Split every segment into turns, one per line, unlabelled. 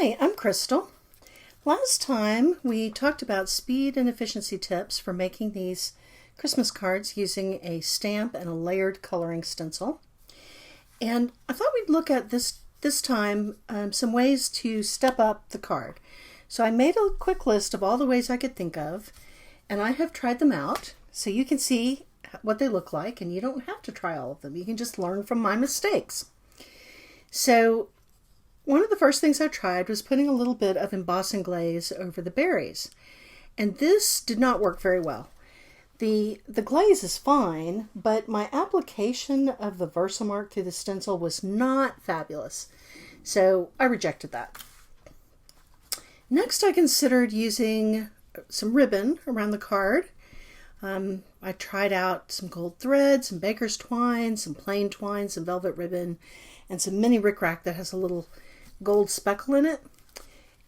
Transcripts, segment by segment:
Hi, I'm Crystal. Last time we talked about speed and efficiency tips for making these Christmas cards using a stamp and a layered coloring stencil. And I thought we'd look at this time some ways to step up the card. So I made a quick list of all the ways I could think of, and I have tried them out so you can see what they look like, and you don't have to try all of them. You can just learn from my mistakes. So one of the first things I tried was putting a little bit of embossing glaze over the berries, and this did not work very well. The glaze is fine, but my application of the Versamark through the stencil was not fabulous, so I rejected that. Next, I considered using some ribbon around the card. I tried out some gold thread, some baker's twine, some plain twine, some velvet ribbon, and some mini rickrack that has a little gold speckle in it.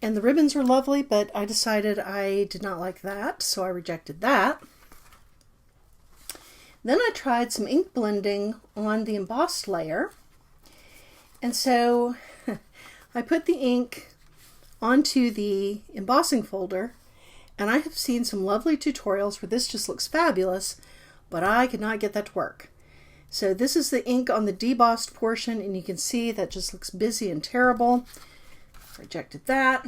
And the ribbons were lovely, but I decided I did not like that, so I rejected that. Then I tried some ink blending on the embossed layer. And so I put the ink onto the embossing folder, and I have seen some lovely tutorials where this just looks fabulous, but I could not get that to work. So this is the ink on the debossed portion, and you can see that just looks busy and terrible. Rejected that.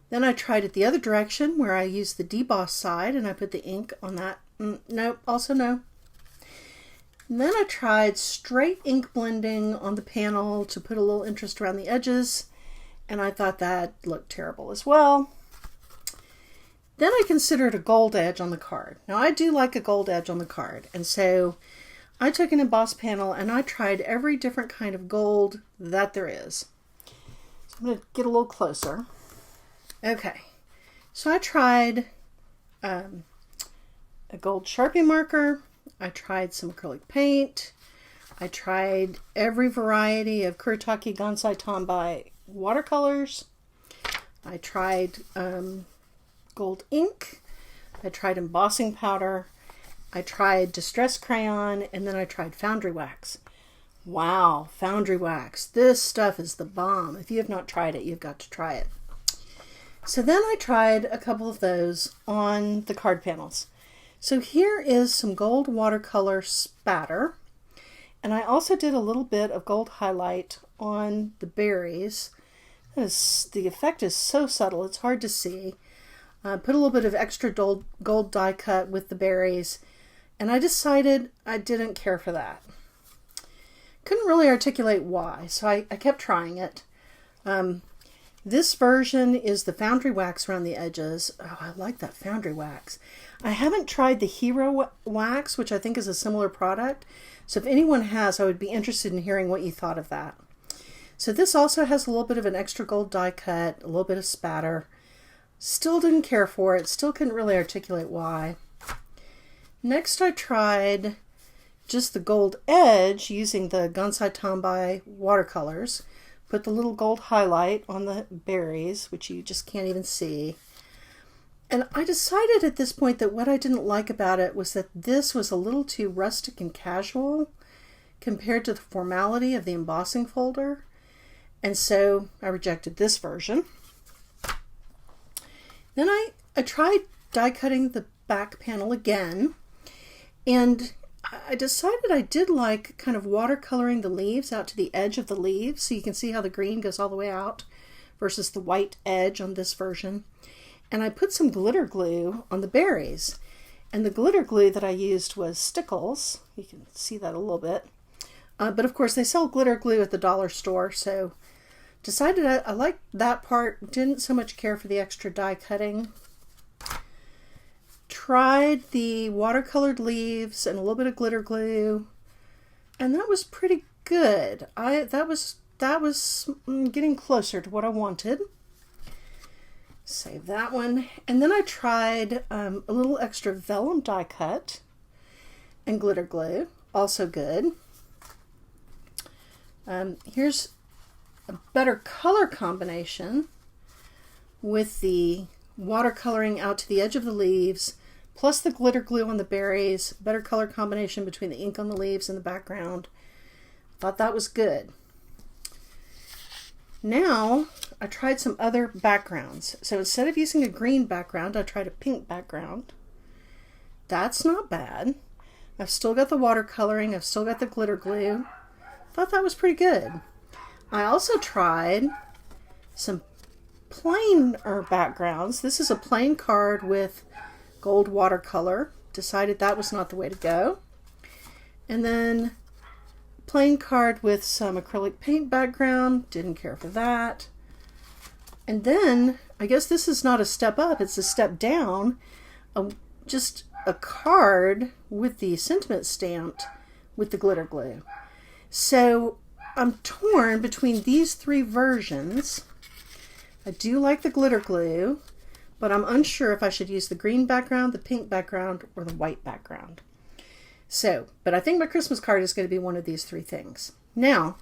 Then I tried it the other direction where I used the debossed side and I put the ink on that. Nope, also no. And then I tried straight ink blending on the panel to put a little interest around the edges, and I thought that looked terrible as well. Then I considered a gold edge on the card. Now I do like a gold edge on the card, and so I took an embossed panel and I tried every different kind of gold that there is. So I'm going to get a little closer. Okay, so I tried a gold Sharpie marker. I tried some acrylic paint. I tried every variety of Kuretake Gansai Tanbai watercolors. I tried gold ink. I tried embossing powder. I tried distress crayon, and then I tried Foundry Wax. Wow, Foundry Wax. This stuff is the bomb. If you have not tried it, you've got to try it. So then I tried a couple of those on the card panels. So here is some gold watercolor spatter, and I also did a little bit of gold highlight on the berries. The effect is so subtle, it's hard to see. Put a little bit of extra gold die cut with the berries, and I decided I didn't care for that. Couldn't really articulate why, so I kept trying it. This version is the Foundry Wax around the edges. Oh, I like that Foundry Wax. I haven't tried the Hero Wax, which I think is a similar product. So if anyone has, I would be interested in hearing what you thought of that. So this also has a little bit of an extra gold die cut, a little bit of spatter. Still didn't care for it. Still couldn't really articulate why. Next I tried just the gold edge using the Gansai Tanbai watercolors. Put the little gold highlight on the berries, which you just can't even see. And I decided at this point that what I didn't like about it was that this was a little too rustic and casual compared to the formality of the embossing folder. And so I rejected this version. Then I tried die cutting the back panel again, and I decided I did like kind of watercoloring the leaves out to the edge of the leaves, so you can see how the green goes all the way out versus the white edge on this version. And I put some glitter glue on the berries, and the glitter glue that I used was Stickles. You can see that a little bit. But of course they sell glitter glue at the dollar store, so decided I liked that part, didn't so much care for the extra die cutting. Tried the watercolored leaves and a little bit of glitter glue, and that was pretty good. That was getting closer to what I wanted. Save that one. And then I tried a little extra vellum die cut and glitter glue, also good. Here's a better color combination with the watercoloring out to the edge of the leaves plus the glitter glue on the berries. Better color combination between the ink on the leaves and the background. Thought that was good. Now I tried some other backgrounds. So instead of using a green background, I tried a pink background. That's not bad. I've still got the watercoloring. I've still got the glitter glue. Thought that was pretty good. I also tried some plain backgrounds. This is a plain card with gold watercolor. Decided that was not the way to go. And then plain card with some acrylic paint background. Didn't care for that. And then, I guess this is not a step up, it's a step down. Just a card with the sentiment stamped with the glitter glue. So I'm torn between these three versions. I do like the glitter glue, but I'm unsure if I should use the green background, the pink background, or the white background. So, but I think my Christmas card is going to be one of these three things. Now,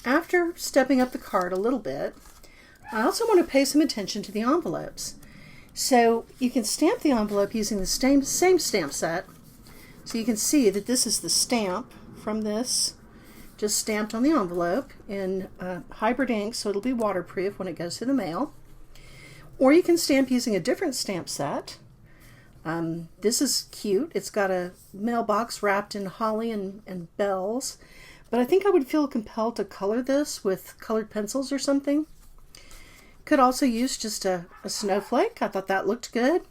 after stepping up the card a little bit, I also want to pay some attention to the envelopes. So you can stamp the envelope using the same stamp set. So you can see that this is the stamp from this, just stamped on the envelope in hybrid ink, so it'll be waterproof when it goes to the mail. Or you can stamp using a different stamp set. This is cute. It's got a mailbox wrapped in holly and bells. But I think I would feel compelled to color this with colored pencils or something. Could also use just a snowflake. I thought that looked good.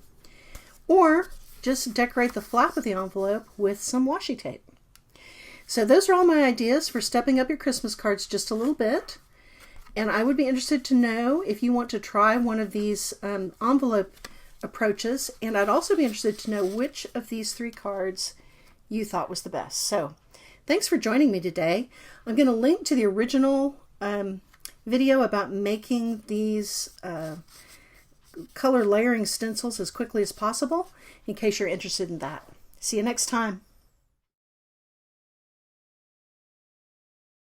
Or just decorate the flap of the envelope with some washi tape. So those are all my ideas for stepping up your Christmas cards just a little bit. And I would be interested to know if you want to try one of these envelope approaches. And I'd also be interested to know which of these three cards you thought was the best. So thanks for joining me today. I'm going to link to the original video about making these color layering stencils as quickly as possible in case you're interested in that. See you next time.